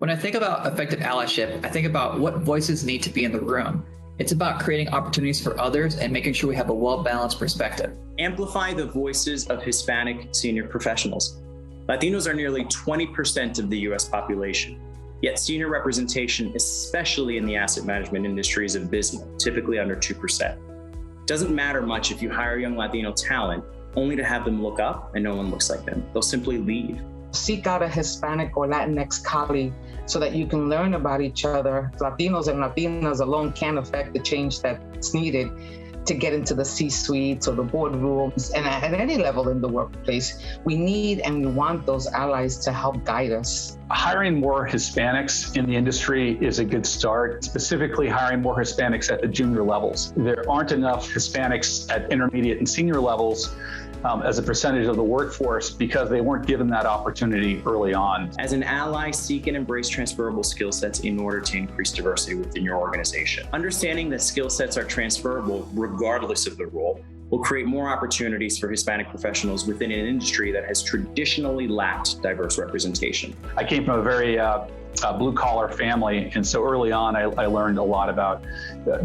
When I think about effective allyship, I think about what voices need to be in the room. It's about creating opportunities for others and making sure we have a well-balanced perspective. Amplify the voices of Hispanic senior professionals. Latinos are nearly 20% of the US population, yet senior representation, especially in the asset management industry, is abysmal, typically under 2%. It doesn't matter much if you hire young Latino talent only to have them look up and no one looks like them. They'll simply leave. Seek out a Hispanic or Latinx colleague so that you can learn about each other. Latinos and Latinas alone can't affect the change that's needed to get into the C-suites or the boardrooms and at any level in the workplace. We need and we want those allies to help guide us. Hiring more Hispanics in the industry is a good start, specifically hiring more Hispanics at the junior levels. There aren't enough Hispanics at intermediate and senior levels as a percentage of the workforce because they weren't given that opportunity early on. As an ally, seek and embrace transferable skill sets in order to increase diversity within your organization. Understanding that skill sets are transferable regardless of the role will create more opportunities for Hispanic professionals within an industry that has traditionally lacked diverse representation. I came from a very blue-collar family, and so early on I learned a lot about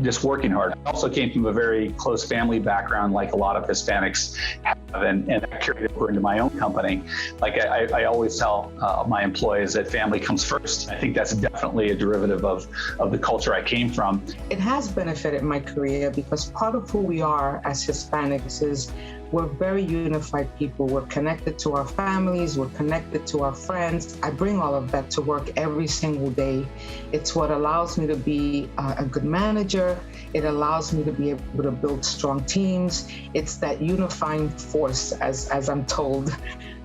just working hard. I also came from a very close family background like a lot of Hispanics have, and that carried over into my own company. Like I always tell my employees that family comes first. I think that's definitely a derivative of the culture I came from. It has benefited my career because part of who we are as Hispanics is we're very unified people. We're connected to our families. We're connected to our friends. I bring all of that to work every single day. It's what allows me to be a good manager. It allows me to be able to build strong teams. It's that unifying force, as I'm told,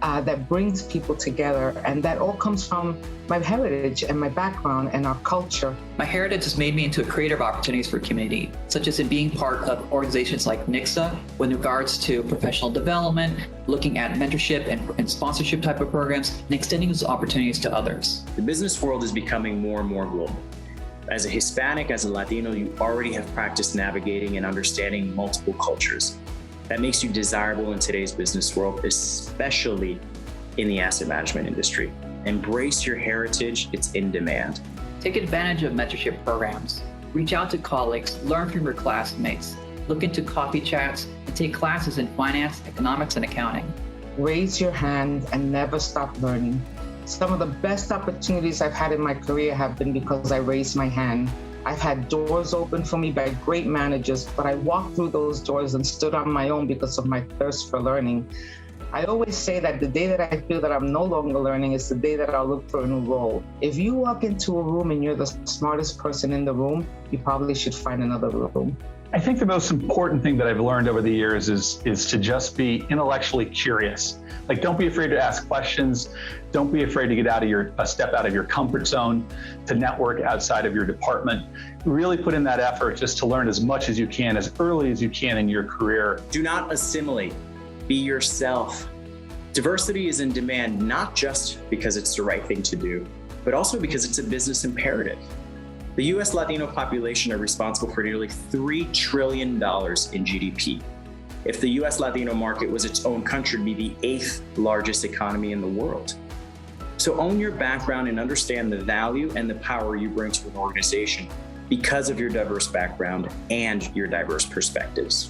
that brings people together. And that all comes from my heritage and my background and our culture. My heritage has made me into a creative opportunities for community, such as in being part of organizations like Nicsa with regards to professional development, looking at mentorship and sponsorship type of programs, and extending those opportunities to others. The business world is becoming more and more global. As a Hispanic, as a Latino, you already have practiced navigating and understanding multiple cultures. That makes you desirable in today's business world, especially in the asset management industry. Embrace your heritage, it's in demand. Take advantage of mentorship programs. Reach out to colleagues, learn from your classmates, look into coffee chats, and take classes in finance, economics, and accounting. Raise your hand and never stop learning. Some of the best opportunities I've had in my career have been because I raised my hand. I've had doors open for me by great managers, but I walked through those doors and stood on my own because of my thirst for learning. I always say that the day that I feel that I'm no longer learning is the day that I'll look for a new role. If you walk into a room and you're the smartest person in the room, you probably should find another room. I think the most important thing that I've learned over the years is to just be intellectually curious. Like, don't be afraid to ask questions. Don't be afraid to get out of step out of your comfort zone, to network outside of your department. Really put in that effort just to learn as much as you can, as early as you can in your career. Do not assimilate. Be yourself. Diversity is in demand, not just because it's the right thing to do, but also because it's a business imperative. The US Latino population are responsible for nearly $3 trillion in GDP. If the US Latino market was its own country, it'd be the 8th largest economy in the world. So own your background and understand the value and the power you bring to an organization because of your diverse background and your diverse perspectives.